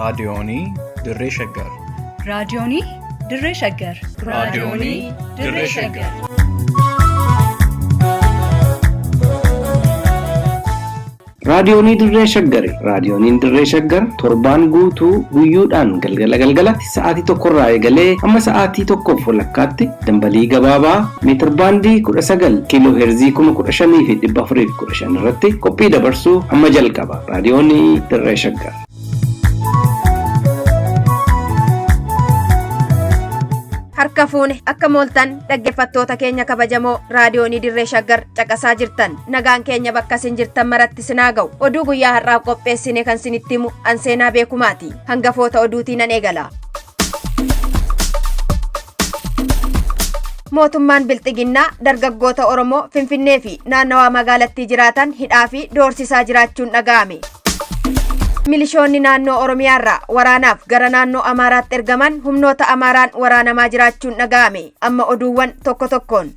raadiyoonii Dirree Shaggar. raadiyoonii Dirree Shaggar. raadiyoonii Dirree Shaggar. Raadiyoonii Dirree Shaggar. Raadiyooniin Dirree Shaggar torbaan guutuu guyyoodhaan galgalatti sa'aatii tokkorraa eegalee hamma sa'aatii tokkoof walakkaatti dambalii gabaabaa meetir baandii 19 kiiloo heerzii 15,415 irratti qophii dabarsuu amma jalqaba. Raadiyoonii Dirree Shaggar. Harka fuune akka mooltan dhaggeeffattoota keenya kabajamoo raadiyoonii Dirree Shaggar caqasaa jirtan nagaan keenya bakka isin jirtan maratti sinaa ga'u oduu guyyaa har'aa qopheessine kan sinitti himu anseenaa beekumaati hangafoota oduutiin nan eegala. Mootummaan Bilxiginnaa dargaggoota Oromoo Finfinnee fi naannawaa magaalattii jiraatan hidhaa fi doorsisaa jiraachuun dhaga'ame. Milishoonni naannoo Oromiyaarraa waraanaaf gara naannoo Amaaraatti ergaman humnoota Amaaraan waraanamaa jiraachuun dhaga'ame. Amma oduuwwan tokko tokkoon.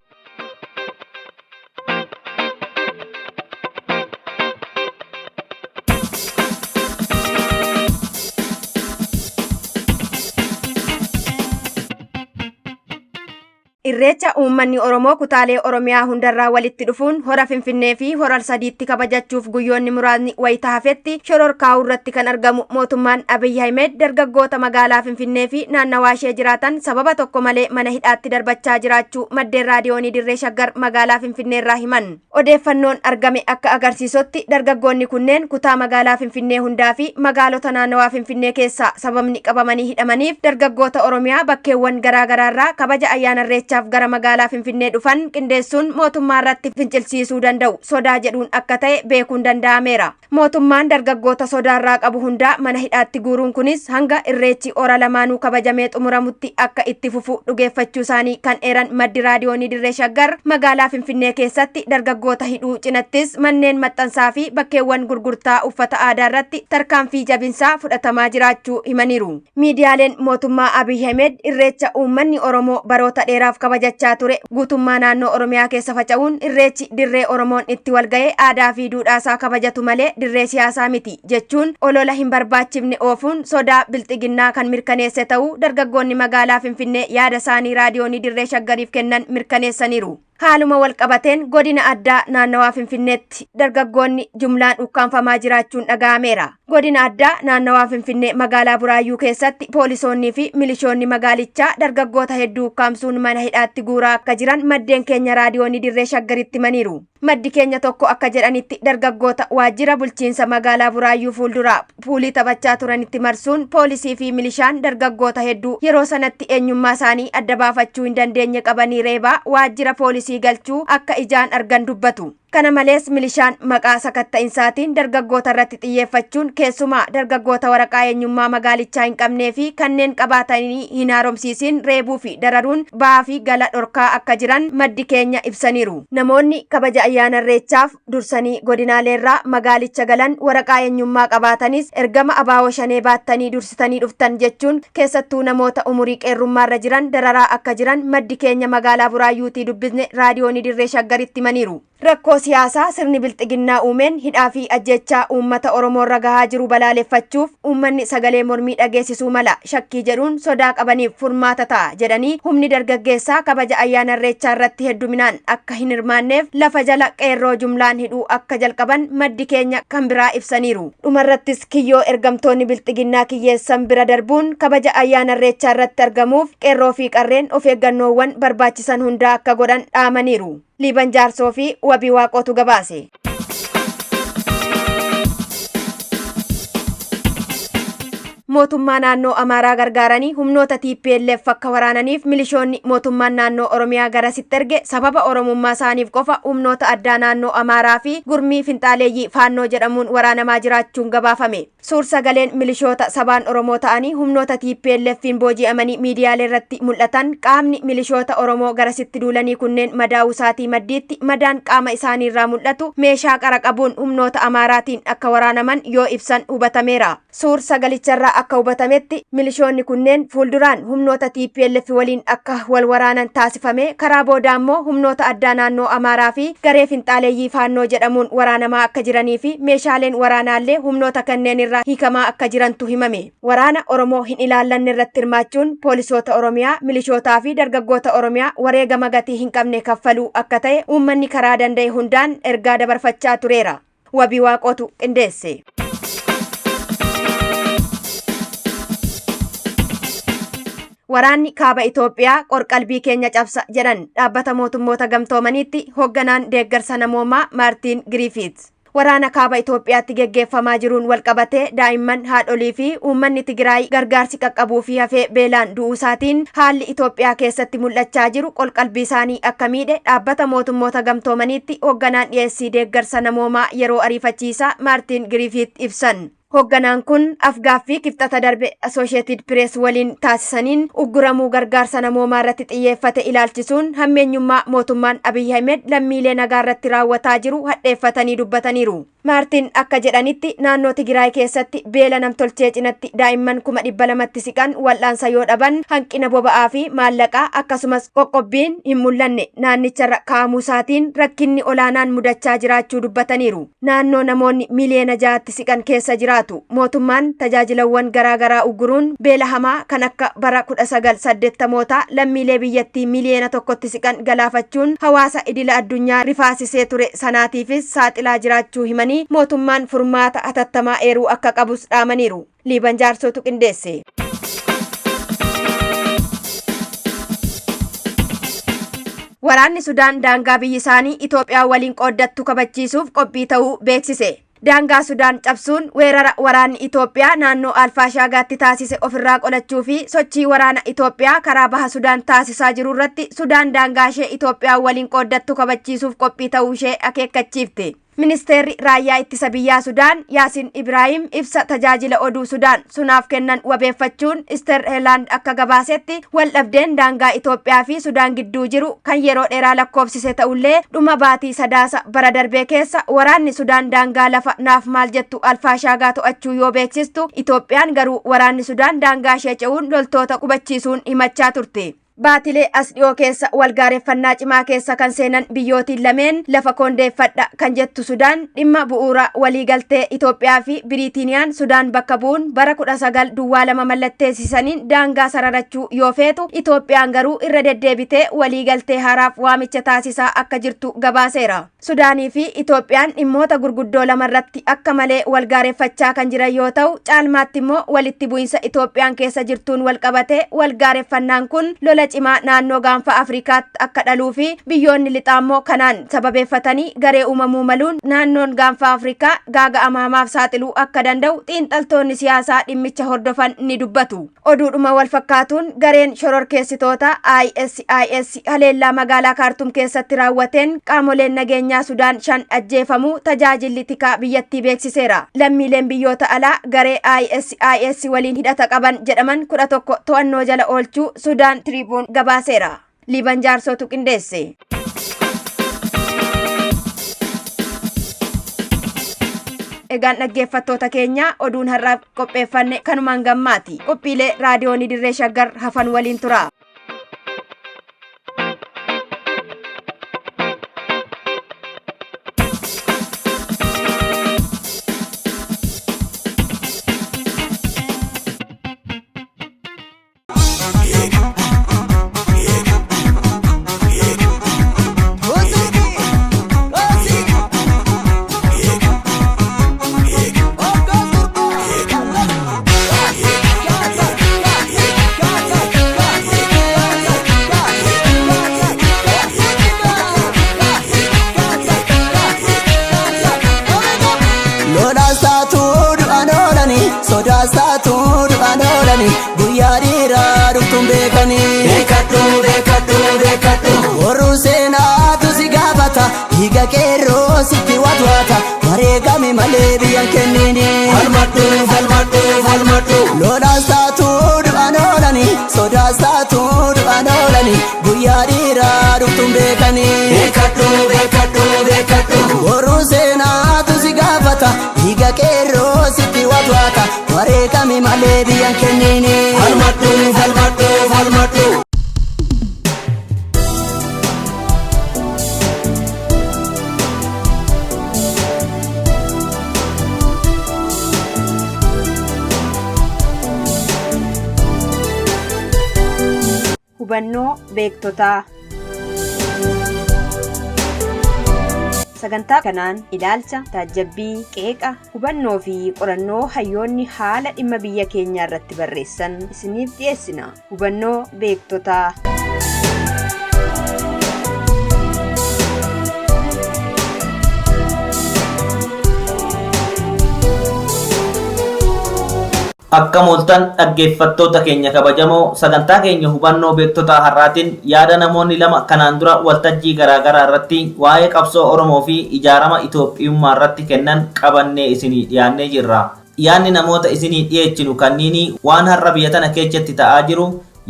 Irreecha uummanni Oromoo kutaalee Oromiyaa hundarraa walitti dhufuun hora Finfinnee fi hora Arsadiitti kabajachuuf guyyoonni muraasni wayita hafetti shororkaa'uu irratti kan argamu mootummaan Abiyyi Ahmed dargaggoota magaalaa Finfinnee fi naannawaa ishee jiraatan sababa tokko malee mana hidhaatti darbachaa jiraachuu maddeen raadiyoonii Dirree Shaggar magaalaa Finfinneerraa himan. Odeeffannoon argame akka agarsiisutti dargaggoonni kunneen kutaa magaalaa Finfinnee hundaa fi magaalota naannawaa Finfinnee keessaa sababni qabamanii hidhamaniif dargaggoota Oromiyaa bakkeewwan garaagaraarraa kabaja ayyaana Irreechaa gara magaalaa Finfinnee dhufan qindeessuun mootummaa irratti fincilsiisuu danda'u sodaa jedhuun akka ta'e beekuun danda'ameera. Mootummaan dargaggoota sodaarraa qabu hundaa mana hidhaatti guuruun kunis hanga irreechi ora lamaanuu kabajamee xumuramutti akka itti fufu dhugeeffachuu isaanii kan eeran maddi raadiyoonii Dirree Shaggar magaalaa Finfinnee keessatti dargaggoota hidhuu cinattis manneen maxxansaa fi bakkeewwan gurgurtaa uffata aadaa irratti tarkaanfii jabinsaa fudhatamaa jiraachuu himaniiru. Miidiyaaleen mootummaa Abiyyi Ahmed irreecha uummanni Oromoo baroota dheeraaf kabajachaa ture guutummaa naannoo Oromiyaa keessa faca'uun irreechi dirree Oromoon itti walga'ee aadaa fi duudhaasaa kabajatu malee dirree siyaasaa miti jechuun olola hin barbaachifne oofuun sodaa Bilxiginnaa kan mirkaneesse ta'uu dargaggoonni magaalaa Finfinnee yaada isaanii raadiyoonii Dirree Shaggariif kennan mirkaneessaniiru. Haaluma wal qabateen godina addaa naannawaa Finfinneetti dargaggoonni jumlaan ukkaanfamaa jiraachuun dhaga'ameera. Godina addaa naannawaa Finfinnee magaalaa Buraayyuu keessatti poolisoonnii fi milishoonni magaalichaa dargaggoota hedduu ukkaamsuun mana hidhaatti guuraa akka jiran maddeen keenya raadiyoonii Dirree Shaggaritti himaniiru. Maddi keenya tokko akka jedhanitti dargaggoota waajjira bulchiinsa magaalaa Buraayyuu fuulduraa puulii taphachaa turanitti marsuun poolisii fi milishaan dargaggoota hedduu yeroo sanatti eenyummaa isaanii adda baafachuu hin dandeenye qabanii reebaa waajjira poolisii galchuu akka ijaan argan dubbatu. Kana malees milishaan maqaa sakatta'insaatiin dargaggoota irratti xiyyeeffachuun keessumaa dargaggoota waraqaa eenyummaa magaalichaa hin qabnee fi kanneen qabaatanii hin haaromsiisin reebuu fi dararuun ba'aa fi gala dhorkaa akka jiran maddi keenya ibsaniiru. Namoonni kabaja ayyaana Irreechaaf dursanii godinaaleerraa magaalicha galan waraqaa eenyummaa qabaatanis ergama abaaboo shanee baattanii dursitanii dhuftan jechuun keessattuu namoota umurii qeerrummaarra jiran dararaa akka jiran maddi keenya magaalaa Buraayyuutii dubbisne raadiyoonii Dirree Shaggaritti himaniiru. Rakkoo siyaasaa sirni Bilxiginnaa uumeen hidhaa fi ajjechaa uummata Oromoo irra gahaa jiru balaaleffachuuf uummanni sagalee mormii dhageessisuu mala shakkii jedhuun sodaa qabaniif furmaata ta'a jedhanii humni dargaggeessaa kabaja ayyaana Irreechaa irratti hedduminaan akka hin hirmaanneef lafa jala qeerroo jumlaan hidhuu akka jalqaban maddi keenya kan biraa ibsaniiru. Dhumarrattis kiyyoo ergamtoonni Bilxiginnaa kiyyeessan bira darbuun kabaja ayyaana Irreechaa irratti argamuuf qeerroo fi qarreen of eeggannoowwan barbaachisan hundaa akka godhan dhaamaniiru. Liiban Jaarsoo fi Wabii Waaqootu gabaase. Mootummaa naannoo Amaaraa gargaaranii humnoota TPLF akka waraananiif milishoonni mootummaan naannoo Oromiyaa garasitti erge sababa Oromummaa isaaniif qofa humnoota addaa naannoo Amaaraa fi gurmii finxaaleeyyii Faannoo jedhamuun waraanamaa jiraachuun gabaafame. Suur sagaleen milishoota sabaan Oromoo ta'anii humnoota TPLF'n booji'amanii miidiyaalee irratti mul'atan qaamni milishoota Oromoo garasitti duulanii kunneen madaa'uu isaatii maddiitti madaan qaama isaaniirraa mul'atu meeshaa qara qabuun humnoota Amaaraatiin akka waraanaman yoo ibsan hubatameera. Suur sagalicharraa akka hubatametti milishoonni kunneen fuulduraan humnoota TPLF waliin akka wal waraanan taasifame karaa booda ammoo humnoota addaa naannoo Amaaraa fi garee finxaaleeyyii Faannoo jedhamuun waraanamaa akka jiranii fi meeshaaleen waraanaallee humnoota kanneen irraa hiikamaa akka jirantu himame. Waraana Oromoo hin ilaallanne irratti hirmaachuun poolisoota Oromiyaa, milishootaa fi dargaggoota Oromiyaa wareegama gatii hin qabne kaffaluu akka ta'e uummanni karaa danda'e hundaan ergaa dabarfachaa tureera. Wabii Waaqootu qindeesse. Waraanni kaaba Itoophiyaa qorqalbii keenya cabsa jedhan dhaabbata mootummoota gamtoomaniitti hoogganaan deeggarsa namoomaa Maartiin Giriifiits. Waraana kaaba Itoophiyaatti geggeeffamaa jiruun walqabatee daa'imman, haadholii fi uummanni Tigraay gargaarsi qaqqabuu fi hafee beelaan du'uusaatiin haalli Itoophiyaa keessatti mul'achaa jiru qorqalbii isaanii akka miidhe dhaabbata mootummoota gamtoomaniitti hoogganaan dhiyeessii deeggarsa namoomaa yeroo ariifachiisaa Maartiin Giriifiit ibsan. Hoogganaan kun afgaaffii kibxata darbe Associated Press waliin taasisaniin ugguramuu gargaarsa namoomaa irratti xiyyeeffate ilaalchisuun hammeenyummaa mootummaan Abiy Ahmed lammiilee nagaa irratti raawwataa jiru hadheeffatanii dubbataniiru. Maartiin akka jedhanitti naannoo Tigraay keessatti beela namtolchee cinatti daa'imman 200,000 siqan wal'aansa yoo dhaban hanqina boba'aa fi maallaqaa akkasumas qoqqobbiin hin mul'anne naannicharra kaa'amuusaatiin rakkinni olaanaan mudachaa jiraachuu dubbataniiru. Naannoo namoonni miliyoona 6 siqan keessa jiraatu mootummaan tajaajilawwan garaagaraa ugguruun beela hamaa kan akka bara 1980 lammiilee biyyattii miliyoona 1 siqan galaafachuun hawaasa idila addunyaa rifaasisee ture sanaatiifis saaxilaa jiraachuu himanii mootummaan furmaata hatattamaa eeruu akka qabus dhaamaniiru. Liiban Jaarsootu qindeesse. Waraanni Sudaan daangaa biyyi isaanii Itoophiyaa waliin qooddattu kabachiisuuf qophii ta'uu beeksise. Daangaa Sudaan cabsuun weerara waraanni Itoophiyaa naannoo Alfaashaagaatti taasise ofirraa qolachuu fi sochii waraana Itoophiyaa karaa baha Sudaan taasisaa jiru irratti Sudaan daangaa ishee Itoophiyaa waliin qooddattu kabachiisuuf qophii ta'uu ishee akeekkachiifte. Ministeerri raayyaa ittisa biyyaa Sudaan Yaasin Ibraahim ibsa tajaajila oduu Sudaan sunaaf kennan wabeeffachuun Sterheland akka gabaasetti waldhabdeen daangaa Itoophiyaa fi Sudaan gidduu jiru kan yeroo dheeraa lakkoofsise ta'ullee dhuma baatii Sadaasa bara darbee keessa waraanni Sudaan daangaa lafa naaf maal jettu Alfaashaagaa to'achuu yoo beeksistu Itoophiyaan garuu waraanni Sudaan daangaa ishee ce'uun loltoota qubachiisuun himachaa turte. Baatilee as dhiyoo keessa walgaareeffannaa cimaa keessa kan seenan biyyootiin lameen lafa kondeeffadha kan jettu Sudaan dhimma bu'uura waliigaltee Itoophiyaa fi Biriitiiniyaan Sudaan bakka bu'uun bara 1922 mallatteessisaniin daangaa sararachuu yoo feetu Itoophiyaan garuu irra deddeebitee waliigaltee haaraaf waamicha taasisaa akka jirtu gabaaseera. Sudaanii fi Itoophiyaan dhimmoota gurguddoo lamarratti akka malee walgaareeffachaa kan jiran yoo ta'u caalmaatti immoo walitti bu'insa Itoophiyaan keessa jirtuun walqabatee walgaareeffannaan kun lola cimaa naannoo gaanfa Afrikaatti akka dhaluu fi biyyoonni lixaa immoo kanaan sababeeffatanii garee uumamuu maluun naannoon gaanfa Afrikaa gaaga'ama hamaaf saaxiluu akka danda'u xiinxaltoonni siyaasaa dhimmicha hordofan ni dubbatu. Oduudhuma wal fakkaatuun gareen shororkeessitoota ISIS haleellaa magaalaa Kaartum keessatti raawwateen qaamoleen nageenyaa Sudaan 5 ajjeefamuu tajaajilli tikaa biyyattii beeksiseera. Lammiileen biyyoota alaa garee ISIS waliin hidhata qaban jedhaman 11 to'annoo jala oolchuu Sudaan Tribune gabaaseera. Liiban Jaarsootu qindeesse. Egaan dhaggeeffattoota keenya oduun har'aaf qopheeffanne kanumaan gammaati. Qophiilee raadiyoonii Dirree Shaggar hafan waliin tura. Guyyaa dhiiraa dhuftuun beekanii beekadhu warruu seenaatu si gaafata dhiiga qeerroo sitti watwaata wareegame malee biyyan kennini falmadhu lolaas taatuu du'an oolani sodaas taatuu du'an oolani guyyaa dhiiraa dhuftuun beekanii beekadhu warruu seenaatu si gaafata dhiiga qeerroo sitti watwaata wareegame Waraanni malee biyyan kennini. Falmadhu falmadhu falmadhu. Hubannoo beektotaa. Sagantaa kanaan ilaalcha, taajabbii, qeeqa, hubannoo fi qorannoo hayyoonni haala dhimma biyya keenyaa irratti barreessan isiniif dhiyeessina. Hubannoo beektotaa. Akka mooltan dhaggeeffattoota keenya kabajamoo sagantaa keenya hubannoo beektotaa har'aatiin yaada namoonni lama kanaan dura waltajjii garaagaraa irratti waa'ee qabsoo Oromoo fi ijaarama Itoophiyummaa irratti kennan qabannee isinii dhiyaannee jirra. Yaadni namoota isinii dhiyeechinu kanniini waan har'a biyya tana keessatti ta'aa jiru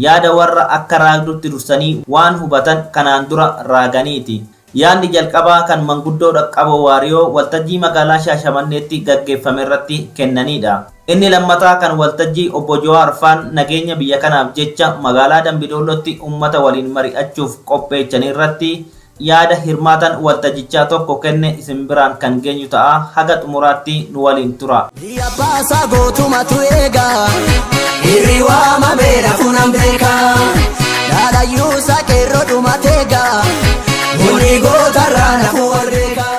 yaada warra akka raagdutti dursanii waan hubatan kanaan dura raaganiiti. Yaadni jalqabaa kan manguddoo Dhaqqaboo Waariyoo waltajjii magaalaa Shaashamanneetti gaggeeffame irratti kennanidha. Inni lammataa kan waltajjii obbo Jawaar Faan nageenya biyya kanaaf jecha magaalaa Dambidoollotti uummata waliin mari'achuuf qopheechan irratti yaada hirmaatan waltajjichaa tokko kenne isin biraan kan geenyu ta'a. Haga xumuraatti nu waliin tura. Biyya baasaa gootumatu eegaa hirri waamameera funan beekaa dhaadhayyuu saqeerroo dhumateegaa Muni gootarraa nafuu warbeekaa.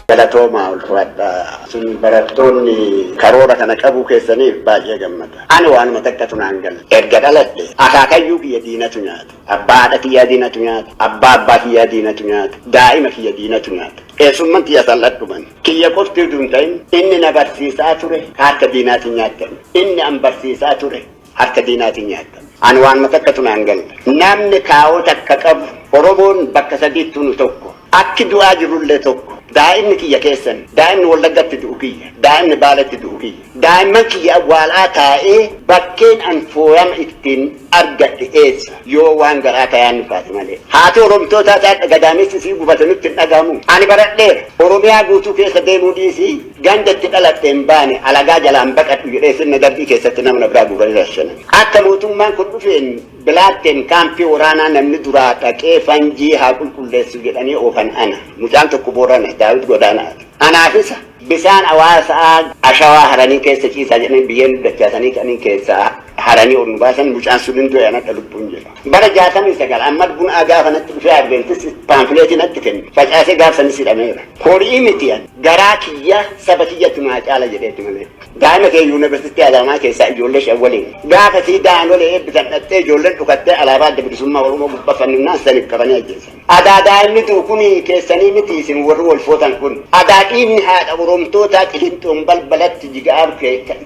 Galatoomaa ulfaadha. Sun barattoonni karoora kana qabu keessaniif baay'ee gammada. Ani waanuma takka tunaan galle. Erga dhaladhe akaakayyuu kiyya diinatu nyaata. Abbaa haadha kiyyaa diinatu nyaata. Abbaa abbaa kiyyaa diinatu nyaata. Daa'ima kiyya diinatu nyaata. Eessummaan kiyya salladhuman. Kiyya qofti utuu hin ta'in inni na barsiisaa ture harka diinaatiin nyaatan. Inni an barsiisaa ture harka diinaatiin nyaatan. Ani waanuma takka tunaan galle. Namni kaa'oo takka qabu Oromoon bakka sadiitti nu tokko. Akki du'aa jirullee tokko. Daa'imni kiyya keessan, daa'imni Wallaggatti du'u kiyya, daa'imni Baalatti du'u kiyya. Daa'imman kiyya awwaalaa taa'ee bakkeen an fooyama ittiin argadhe eessa yoo waan garaa kayaan nufaati malee. Haati Oromtootaa taa'e gadaamessi sii gubatanitti hin dhagahamu. Ani baradheera Oromiyaa guutuu keessa deemuu dhiisii ganda itti dhaladhe hin baane alagaa jalaan baqadhu jedhee sirna darbii keessatti namna biraa gubanii rashanan. Akka mootummaan kun dhufeen bilaatteen kaampii waraanaa namni duraa dhaqee fanjii haa qulqulleessu jedhanii oofan ana. Mucaan tokko Boorana Daawit Godaanaati. Anaafisa bisaan hawaasaa ashawaa haranii keessa ciisaa jedhanii biyyeen dachaasanii kaniin keessaa haranii ol nu baasan mucaan sun hin du'e anadha lubbuun jira. Bara 69 Ahmad Bunaa gaafa natti dhufee Adventis paamfileetii natti kenne. Facaasee gaafsanis hidhameera. Horii mitiyan garaa kiyya saba kiyyatti maa caala jedheetti malee. Daa'ima kee yuunivarsiitii Adaamaa keessaa ijoollee shan waliin. Gaafa sii daa'imolee eebbisan dhattee ijoolleen dhukattee alaabaa adda bilisummaa Oromoo gubbafannaan saniif qabanii ajjeesan. Adaa daa'imni tuu kun keessanii miti isin warri wal footan kun. Adaa dhiigni haadha Oromtootaa Qilinxoon balbalatti jigaaf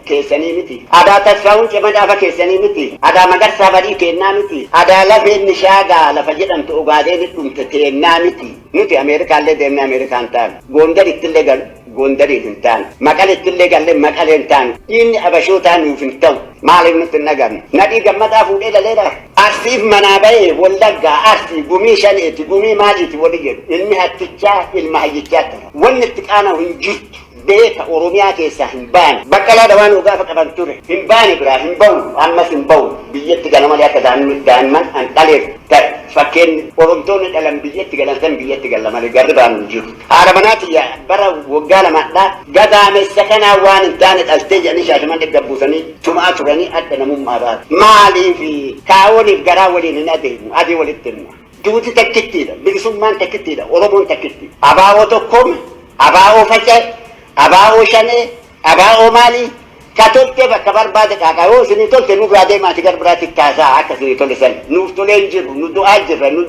keessanii miti. Adaa Tasfaa'uun Cemadaafa keessanii miti. Adaa Magarsaa Badii keennaa miti. Adaa lafeen Nishaagaa lafa jedhamtu Ogaadeen dhumte teennaa miti. Nuti Ameerikaallee deemnee Ameerikaan taanu. Goondariittillee galu. Gondariif hin taane. Maqaleettillee galle maqalee hin taane. Inni abashootaa nuuf hin ta'u. Maaliif nutti hin agarne? Nadhii gammadaa fuudhee dhaleedha. Arsiif manaa bahee Wallaggaa Arsii gumii shaneeti gumii maaliiti wali jedhu. Ilmi hattichaa ilma hayyichaatti. Wanni itti qaana'u hin jirtu. Beeka Oromiyaa keessaa hin baane. Baqqalaa Dawaan gaafa qaban ture. Hin baane biraa hin bahu. Ammas hin bahu. Biyyatti gala malee akka daa'imman an dhaleef ta'e. Fakkeenyi Oromtoonni dhalan biyyatti galan san biyyatti gala malee garri baan hin jiru. Haadha manaati bara waggaa lamaadhaa gadaamessa kanaa waan hin taane dhaltee jedhanii Shaashamannee gabbuusanii tumaa turanii adda namummaa baatu. Maaliif kaawwaniif garaa waliin hin adeemu adii walitti himna. Duuti takkittiidha. Bilisummaan takkittiidha. Oromoon takkitti. Abaaboo tokkoome. Abaaboo faca'e. Abaaboo shanee. Abaaboo maalii. Katolte bakka barbaade dhaqaa yoo isinii tolte nuuf yaadee maatii gara biraatti kaasaa akka isinii tole san nuuf tolee hin jirru nu du'aa jirra nu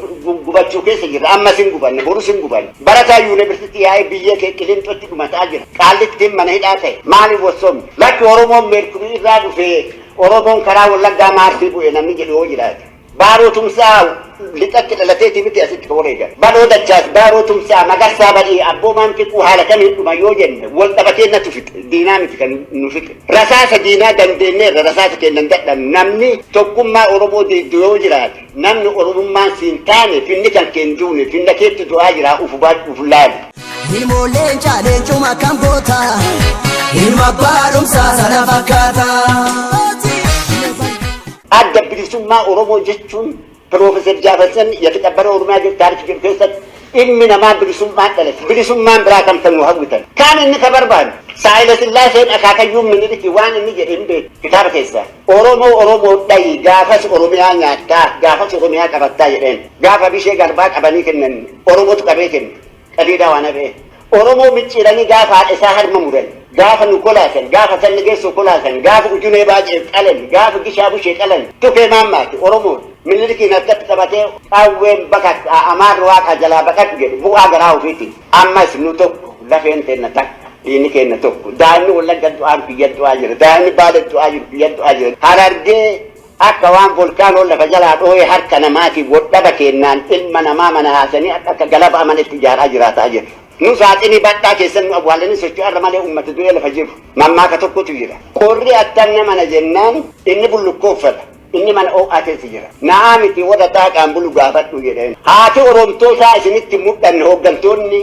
gubachuu keessa jirra ammas hin gubanne borus hin gubanne barataa yuunivarsiitii yaa'ee biyya kee Qilinxootti dhumataa jira qaallittiin mana hidhaa ta'e maaliif wassoomne lakki Oromoon meerkurii irraa dhufee Oromoon karaa Wallaggaa Maarsii bu'e namni jedhu yoo jiraate baaroo tumsaa lixatti dhalateeti miti asitti wareega baloo dachaas baaroo tumsaa Magarsaa Badii abboomaan fiquu haala kamiin dhuma yoo jenne wal dhabatee natu fixe diinaa miti kan nu fixe rasaasa diinaa dandeenyeerra rasaasa kennan dadhan namni tokkummaa Oromoo diigdu yoo jiraate namni Oromummaan siin taane finni kan keen duune finna keetti du'aa jira uf laali. Ilmooleen caaleen cuma kan goota ilma baadhumsaa sana fakkaata. adda bilisummaa Oromoo jechuun Piroofeesar Jaafasan የተቀበረ ኦሮሚያ ታሪክ keessatti ilmi namaa bilisummaa dhalate bilisummaan biraa kan ta'u hawwitan kaan inni kabarbaadu Saayila Sillaaseen akaakayyuun miniliki waan inni jedhin beeku kitaaba keessaa Oromoo dhayi gaafas Oromiyaa nyaattaa gaafas Oromiyaa qabattaa jedheen gaafa bishee garbaa qabanii kennan Oromootu qabee kenna qabiidhaa waan hafee Oromoo micciiranii gaafa haadha isaa harma muran gaafa nu kolaasan gaafa sanni geessoo kolaasan gaafa ujunee baajee qalan gaafa gishaa bushee qalan tufee maammaati Oromoo minilikiin akkatti qabatee qawween bakka amaarri waaqa jalaa baqatu jedhu bu'aa garaa ofiiti ammas nu tokko lafeen teenna takka dhiini kenna tokko daa'imni wallagga du'aan biyyan du'aa jira daa'imni baala du'aa jiru biyyan du'aa jira harargee akka waan volkaanoo lafa jalaa dhoo'ee harka namaatiif wodhaba kennaan ilma namaa mana haasanii akka galaba amanitti ijaaraa jiraataa jira. Nu saaxinii badhaa keessan nu awwaalanii socho'arra malee uummata du'ee lafa jiru mammaaka tokkotu jira. Qorri attanna mana jennaan inni bullukkooffata. Inni mana oo'aa keessa jira. Na'aa miti warra daaqaan bulu gaafadhu jedheen. Haati Oromtootaa isinitti mudhanne hooggantoonni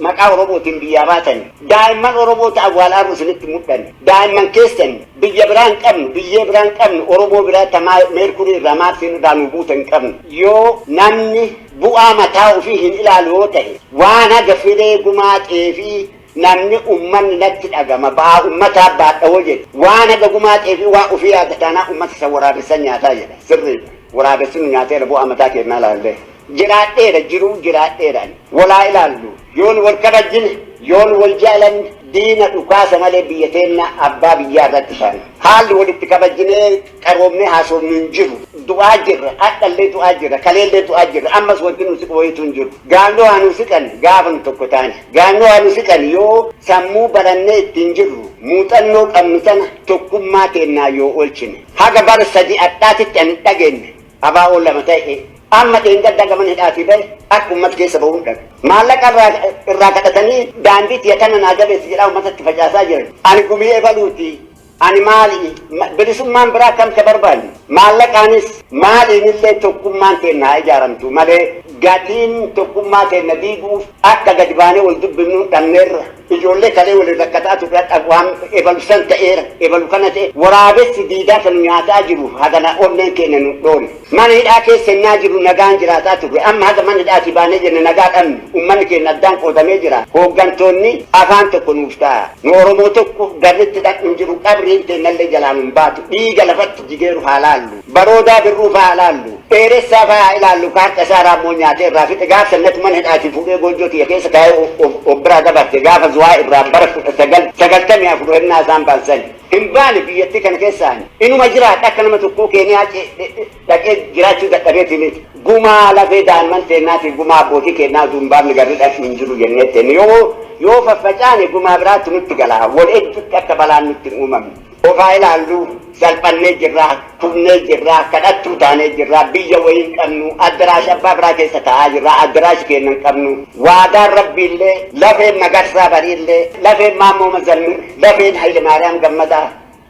maqaa Oromootiin biyyaa baatan. Daa'imman Oromoota awwaalaaru isinitti mudhanne. Daa'imman keessan biyya biraan qabnu biyyee biraan qabnu Oromoo biraa tamaa meerkurii irraa maarsiin irraa nu buuta hin qabnu. Yoo namni bu'aa mataa ofii hin ilaalu yoo ta'e waan haga firee gumaatee fi namni ummanni natti dhagama ba'aa ummataa baadhawoo jedhe waan haga gumaatee fi waa ofii yaadataanaa ummata isa waraabessan nyaataa jedha sirriidha waraabessuun nyaateera bu'aa mataa kennaa laallee jiraadheera jiruu jiraadheeraan walaa ilaallu yoon wal kabajjine yoon wal jaalanne diina dhukaasa malee biyya teenna abbaa biyyaa irratti taane haalli walitti kabajjinee qaroomnee haasofnu hin jiru du'aa jirra hadhallee du'aa jirra kaleellee du'aa jirra ammas wanti nu siqooyitu hin jiru gaangoo haa nu siqan gaafa nu tokko taane gaangoo haa nu siqan yoo sammuu barannee ittiin jirru muuxannoo qabnu sana tokkummaa keennaa yoo oolchine haga bara sadii adhaatitti ani dhageenye abaa'oo lama ta'e amma dheengadda gaman hidhaatii bahe akka ummata keessa bahuun dhabe maallaqa irraa kadhatanii daandiitti yakana naa jabeessi jedhaa ummatatti facaasaa jiran ani gumii ebaluuti ani maali bilisummaan biraa kam ka barbaanne maallaqaanis maaliinillee tokkummaan teennaa ijaaramtu malee gatiin tokkummaa teenna diiguuf akka gadi baanee wal dubbifnu dhabneerra ijoollee kalee waliin rakkataa turre waan ebalu san ta'eera ebalu kana ta'e waraabessi diidaa kan nyaataa jiru hagana onneen keenya nu dhoone mana hidhaa keessa innaa jiru nagaan jiraataa turre amma haga mana hidhaatii baanee jenne nagaa dhabne ummanni keenya addaan qoodamee jira hooggantoonni afaan tokko nuuf ta'a nu Oromoo tokko garritti dhaqnu jiru qabriin teennallee jalaan hin baatu dhiiga lafatti jigeeru haa laallu baroodaa birruuf haa laallu dheeressaa haa ilaallu kaarta isaa raammoo nyaatee irraa fixe gaafa sannatti mana hidhaatii fuudhee goojjoo tiyya keessa kaa'ee obbiraa dabarte gaafa zuwaa irraa bara 994 hennaa isaan baasan hin baane biyyattii kana keessaan inuma jiraadha akka nama tokkoo Keeniyaa dhaqee jiraachuu dadhabeetiin gumaa lafee daa'imman teennaatiif gumaa abbootii kennaa utuu hin baafne garri dhaqni hin jiru jenneetti yoo faffacaane gumaa biraatti nutti galaa wal ejjutti akka balaan nutti hin uumamne ofaa ilaallu salphannee jirraa tunnee jirraa kadhattuu taanee jirraa biyya wayii hin qabnu addaraash abbaa biraa keessa taa'aa jirraa addaraash keenya hin qabnu waadaan rabbiillee lafeen Magarsaa Bariillee lafeen Maammoo Mazammir lafeen Hayile Maariyaam Gammadaa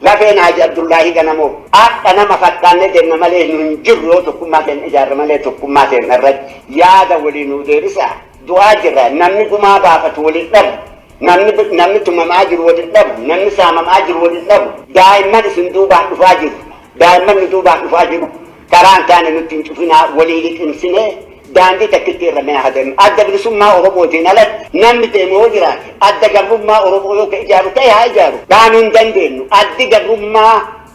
lafeen Haaji Abdullaahi Ganamoo akka nama fakkaannee deemna malee nu hin jirru yoo tokkummaa keenya ijaarra malee tokkummaa keenya irratti yaada walii nuu deebisa du'aa jirra namni gumaa baafatu waliin dhabu namni tumamaa jiru waliin dhabu namni saamamaa jiru waliin dhabu daa'imman isin duubaan dhufaa jiru daa'imman nu duubaan dhufaa jiru karaan taane nutti hin cufinaa walii liqimsinee daandii takkitti irramee hadannu adda bilisummaa Oromootiin alatti namni deemu yoo jiraate adda gabrummaa Oromoo yoo ka ijaaru ta'e haa ijaaru dhaanuu hin dandeenyu addi gabrummaa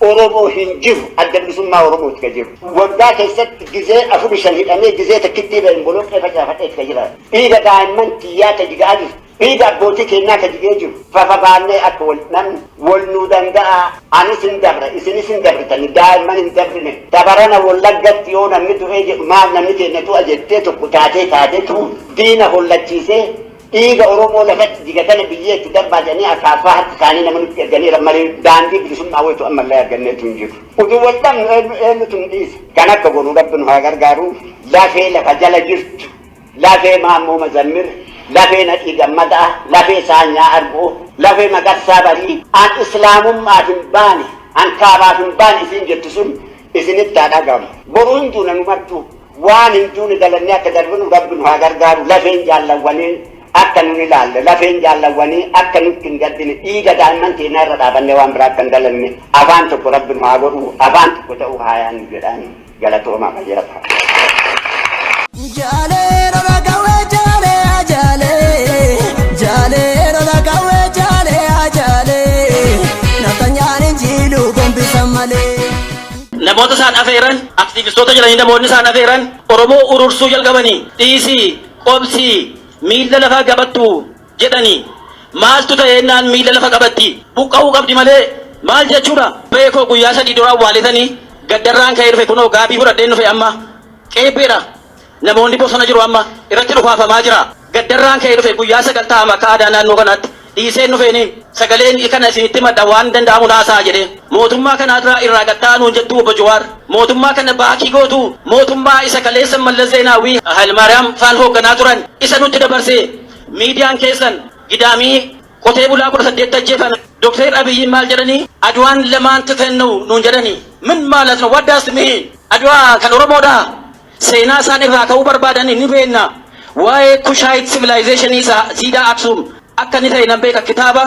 Oromoo hin jiru adda bilisummaa Oromooti ka jiru waggaa keessatti gizee 4-5 hidhamee gizee takkitti ba'een boloqqee facaafatee ka jiraatu dhiiga daa'imman tiyyaa ka jigaa jiru dhiiga abbootii keenyaa ka jigee jiru fafa baannee akka namni wal nuu danda'a anis hin dabra isinis hin dabritani daa'imman hin dabrine tabarana wallaggatti yoo namni du'ee jedhu maal namni keenya du'a jettee tokko taateetu diina hollachiisee dhiiga Oromoo lafatti jigatana biyyeetti darbaa jedhanii akaafaa harka isaanii nama nutti erganiira malee daandii bilisummaa wayitu ammallee arganneetu hin jiru utuu wal dhabnu eenyutu hin dhiise kan akka godhu rabbi nu haa gargaaru lafee lafa jala jirtu lafee Maammoo Mazammir lafee Nadhii Gammadaa lafee Saanyaa Arboo lafee Magarsaa Barii an islaamummaaf hin baane an kaabaaf hin baane isin jettu sun isinitti haa dhagamu boruu hin duuna nu martu waan hin duune dalannee akka darbinu rabbi nu haa gargaaru lafeen jaallawwaniin akka nun ilaalle lafeen jaallawwanii akka nutti hin gaddine dhiiga daa'imman keenyaa irra dhaabannee waan biraa akka hin dalanne afaan tokko rabbi nu haa godhu afaan tokko ta'uu haa yaannu jedhaani galatoomaa fayyaa ta'a. Jaalee rola kawwee jaalee ajaalee jaalee rola kawwee jaalee ajaalee nafanyaan injilu gombisan malee. Namoota isaan afeeran aktiivistoota jedhanii namoonni isaan afeeran Oromoo urursuu jalqabanii dhiisii qobsii miila lafaa qabattu jedhanii maaltu ta'eennaan miila lafa qabatti buqqa'uu qabdi malee maal jechuudha beekoo guyyaa sadii dura awwaaletanii gaddarraan ka'ee dhufe kunoo gaabii fudhadheen dhufe amma qeebbeedha namoonni bosona jiru amma irratti dhukaafamaa jira gaddarraan ka'ee dhufe guyyaa 9 ta'ama akka aadaa naannoo kanaatti dhiiseen dhufeeni sagaleen kana isinitti madda waan danda'amu naasaa jedhe mootummaa kanaa irraa gattaanuun jettuu obbo Jawaar mootummaa kana baakii gootu mootummaa isa kaleessa Mallas Zeenaawii Hayilmaariyaam faan hoogganaa turan isa nutti dabarse miidiyaan keessan gidaamii qotee bulaa 18 ajjeefame Dr. Abiyyi maal jedhanii Adwaan lamaan tufennu nuun jedhanii min maalat no what does it mean Adwaa kan Oromoodha seenaa isaan irraa ka'uu barbaadan ni beekna waa'ee Kushite civilization isa siidaa Aksum akka ni ta'e nan beeka kitaaba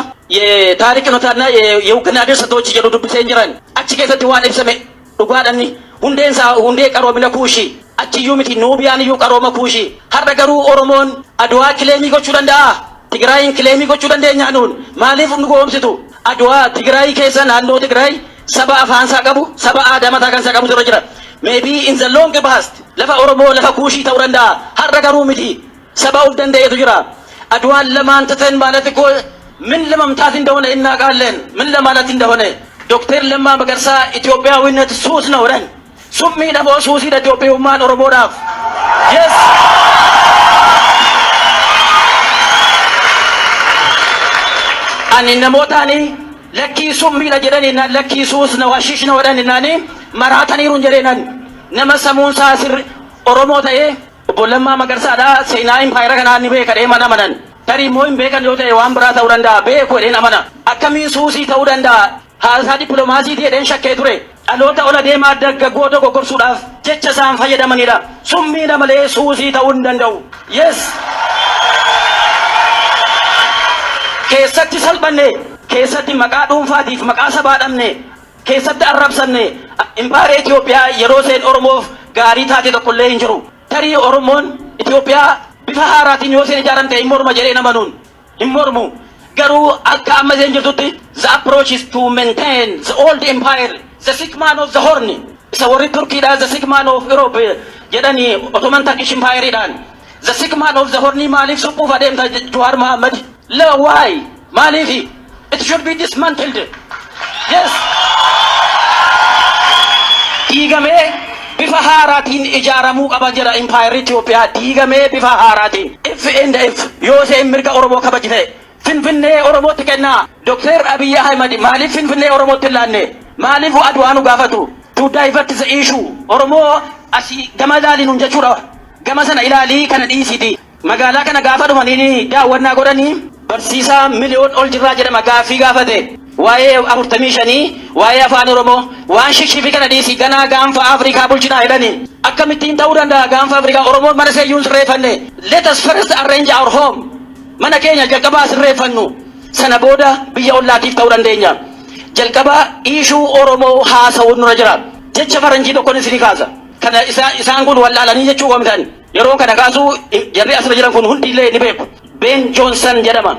taarikhinotaana የውግና ድርሰቶች jedhu dubbiseen jiran achi keessatti waan ibsame dhugaadhanni hundeen isaa hundee qaroomina kuushi achiyyuu miti nuubiyaan iyyuu qarooma kuushi har'a garuu Oromoon Adwaa kileemii gochuu danda'a Tigraayin kileemii gochuu dandeenya nuun maaliif nu goomsitu Adwaa Tigraay keessa naannoo Tigraay saba afaansaa qabu saba aadaa mataa kansaa qabu jira maybe in the long past lafa Oromoo lafa kuushii ta'uu danda'a har'a garuu miti saba ul danda'eetu jira Adwaan lamaan tatan ማለት እኮ ምን ለመምታት እንደሆነ እናውቃለን ምን ለማለት እንደሆነ ዶክተር ለማ መገርሳ ኢትዮጵያዊነት ሱስ ነው ረን ሱሚ ደሞ ሱሲ ለኢትዮጵያውያን ኦሮሞዳፍ yes ani namootani lakki summi la jedhanina lakki sus na washish na wadanina ni marataniirun jedhenan nama samuun saasir oromoo ta'e Lammaa Magarsaadha seenaa impaayera kanaa ni beeka deema namanan tarii immoo hin beekan yoo ta'e waan biraa ta'uu danda'a beeku jedheen amana akkamiin suusii ta'uu danda'a haasaa dippiloomaasiitii jedheen shakkee ture dhaloota ola deemaa dargaggoota goggorsuudhaaf jecha isaan fayyadamanidha summiidha malee suusii ta'uu hin danda'u yes keessatti salphanne keessatti maqaa dhuunfaatiif maqaa sabaa dhabne keessatti arrabsanne impaayera Itoophiyaa yeroo seen Oromoof gaarii taate tokkollee hin jiru tarii Oromoon Itoophiyaa bifa haaraatiin yoo seen ijaaramte hin morma jedhee namanuun hin mormu garuu akka amma seen jirtutti the approach is to maintain the old empire the sick man of the horn isa warri Turkiidhaa the sick man of Europe jedhanii Ottoman Turkish Empireidhaan the sick man of the horn maaliif suphuuf adeemta Jawaar Mohammed la why maaliif it should be dismantled yes diigamee bifa haaraatiin ijaaramuu qaba jedha impaayerri Itoophiyaa diigamee bifa haaraatiin if yoo seen mirga Oromoo kabajite Finfinnee Oromootti kennaa Dr. Abiyyi Ahmed maaliif Finfinnee Oromootti hin laanne maaliif Adwaa nu gaafatu to divert the issue Oromoo asii gama ilaaliin jechuudha gama sana ilaalii kana dhiisiti magaalaa kana gaafa dhufanii daawwannaa godhanii barsiisaa miliyoon ol jirraa jedhama gaaffii gaafate waa'ee 45 waa'ee afaan Oromoo waan shikshifi kana dhiisi ganaa gaanfa Afrikaa bulchinaa jedhanii akkamittiin ta'uu danda'a gaanfa Afrikaa Oromoon mana seeyyuun sirreeffanne let us first arrange our home mana keenya jalqabaa sirreeffannu sana booda biyya ollaatiif ta'uu dandeenya jalqabaa iishuu Oromoo haasa'uun nurra jira jecha faranjii tokkoon isinii kaasa kana isaan kun wallaalanii jechuu qoomtan yeroo kana kaasuu jarri asirra jiran kun hundillee ni beeku Ben Johnson jedhama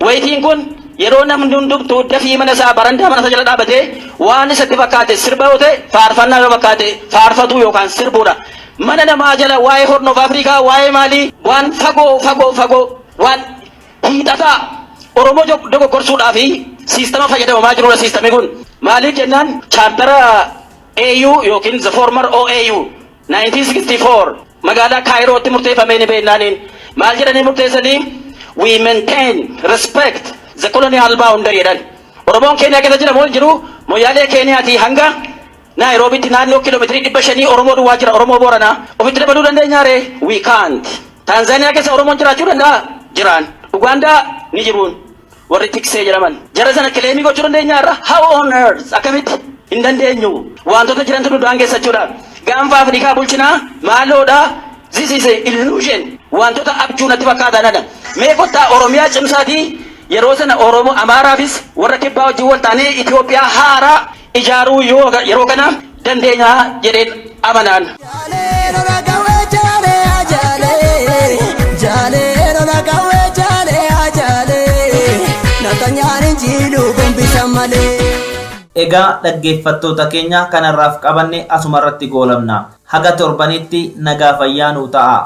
wayitiin kun yeroo namni hundumtuu dafii mana isaa barandaa mana isaa jala dhaabatee waan isatti fakkaate sirba yoo ta'e faarfannaa yoo fakkaate faarfatu yookaan sirbuudha mana namaa jala waa'ee Horn of Afrikaa waa'ee maalii waan fagoo waan hiixataa Oromoo dogoggorsuudhaa fi siistama fayyadamamaa jirudha siistamni kun maaliif jennaan chaartara AU yookiin the former OAU 1964 magaalaa Kaayirootti murteeffamee ni beeknaaniin maal jedhanii murteessanii we maintain respect the colonial boundary jedhan Oromoon Keeniyaa keessa jira moo hin jiru Moyaalee Keeniyaatii hanga Naayiroobiitti naannoo kiiloomeetirii 500 Oromoo duwwaa jira Oromoo Booranaa ofitti dabaluu dandeenya ree we can't Tanzaaniyaa keessa Oromoon jiraachuu danda'a jiraan Ugaandaa ni jiruun warri tiksee jedhaman jara sana kileemii gochuu dandeenya irra how on earth akkamitti hin dandeenyu wantoota jirantu nu daangeessachuudha gaanfa Afrikaa bulchinaa maaloodha this is an illusion wantoota abjuu natti fakkaatan mee kottaa Oromiyaa cimsaatii yeroo sana Oromoo Amaaraafis warra kibbaa wajjin wal taanee Itoophiyaa haaraa ijaaruu yeroo kana dandeenyaa jedheen amanaan. Egaa dhaggeeffattoota keenya kanarraaf qabanne asuma irratti goolabna. Haga torbanitti nagaa fayyaa nuu ta'a.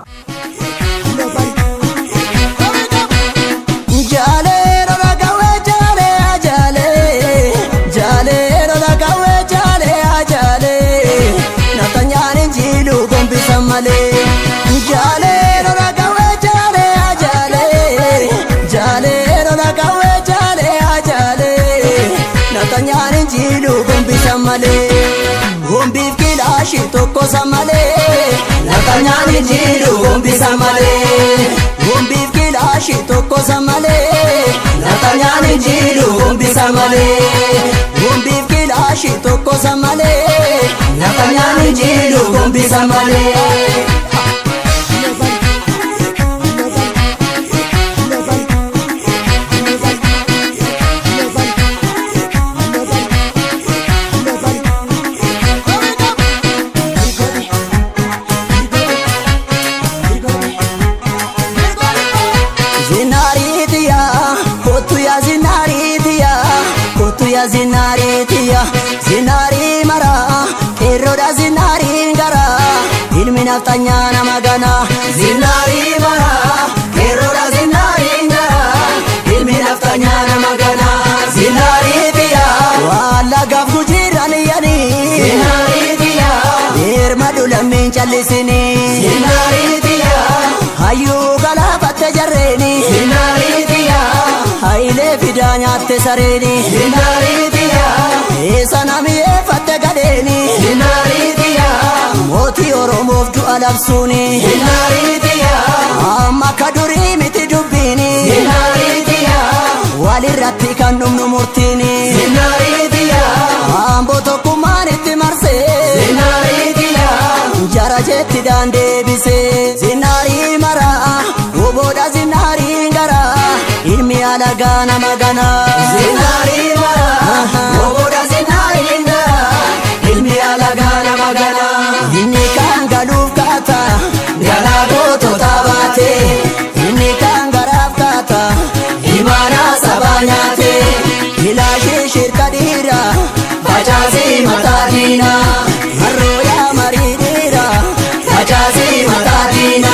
Gombiif kilaashii tokko samalee Natanyaan jiru gombi samalee Gombiif kilaashii tokko samalee Natanyaan jiru gombi samalee Gombiif kilaashii tokko samalee Natanyaan jiru gombi samalee. Zinari mara, eroda zinari ngara, ilmi naftanya nama gana. Zinari mara, eroda zinari ngara, ilmi naftanya nama gana. Zinari dia, wala gafku jirani yani. Zinari dia, irma dulamin chalisini. Zinari dia, hayu gala fatte jarreni. Zinari dia, haile fidanya te sareni. Zinari dia. Sanami fatte gadeni Hinaridiya Moti Oromoof du'a labsuuni Hinaridiya Amma kaduri miti dubbini Hinaridiya Walirratti kan dhumnu murtiini Hinaridiya Amboo tokkummaan itti marse Hinaridiya Jara jetti daandeebise Zinaarii mara Oboodha zinaarii ngara Ilmi alagaa nama gana Zinaarii mara Oboodha inni kan galuuf kaata galaa gootota baate inni kan garaaf kaata imaana sabaa nyaate ilaashee shirka dhiira facaasii mataa diina harrooyaa marii dhiira facaasii mataa diina.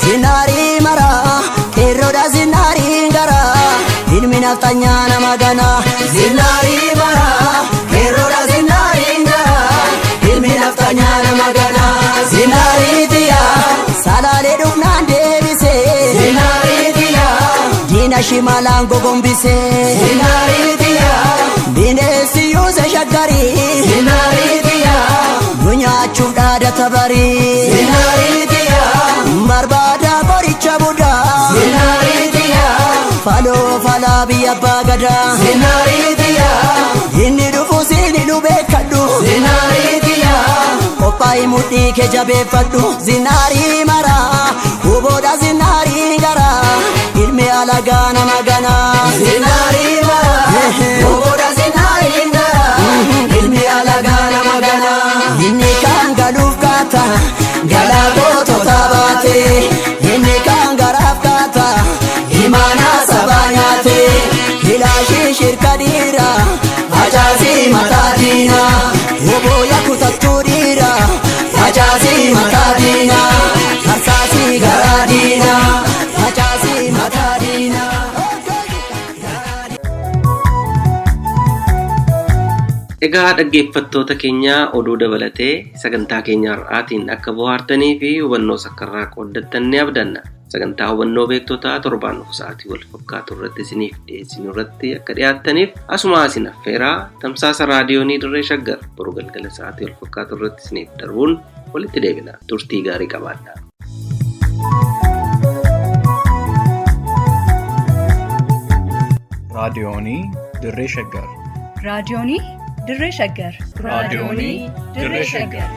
Zinari mara, eroda zinari ngara, ilmi naftanya nama gana. Zinari mara, eroda zinari ngara, ilmi naftanya nama gana. Zinari dia, salale duknan debise. Zinari dia, dina shimalan gogombise. Zinari dia, binesi yuse shagari. Zinari dia, dunya chudada tabari. Zinari dia, barbada boricha buda. Zinari dia, falo fala biya bagada. Zinari dia, inni dufu sini lube kadu. Zinari dia, opai mudi ke jabe fadu. Zinari mara, uboda zinari gara, ilmi alaga nama gana. Zinari mara, uboda zinari gara, ilmi alaga nama gana. Inni kan galuf kata, gala gootota baate. Inni kan garaaf kaata, imaana sabaa nyaate. Ilaashee shirka dhiira, facaasii mataa diina. Obooya kutattuu dhiira, facaasii mataa diina. Harsaasii garaa diina, facaasii mataa diina. Egaa dhaggeeffattoota keenya oduu dabalatee sagantaa keenya har'aatiin akka bohaartanii fi hubannoo sakkarraa qooddattan ni abdanna. Sagantaa hubannoo beektotaa torbaan dhufu sa'aatii wal fakkaatu irratti isiniif dhiyeessinu irratti akka dhiyaattaniif asuma isin affeeraa tamsaasa raadiyoonii Dirree Shaggar boru galgala sa'aatii wal fakkaatu irratti isiniif darbuun walitti deebina. Turtii gaarii qabaadhaa. raadiyoonii dirree shaggar raadiyoonii dirree shaggar raadiyoonii dirree shaggar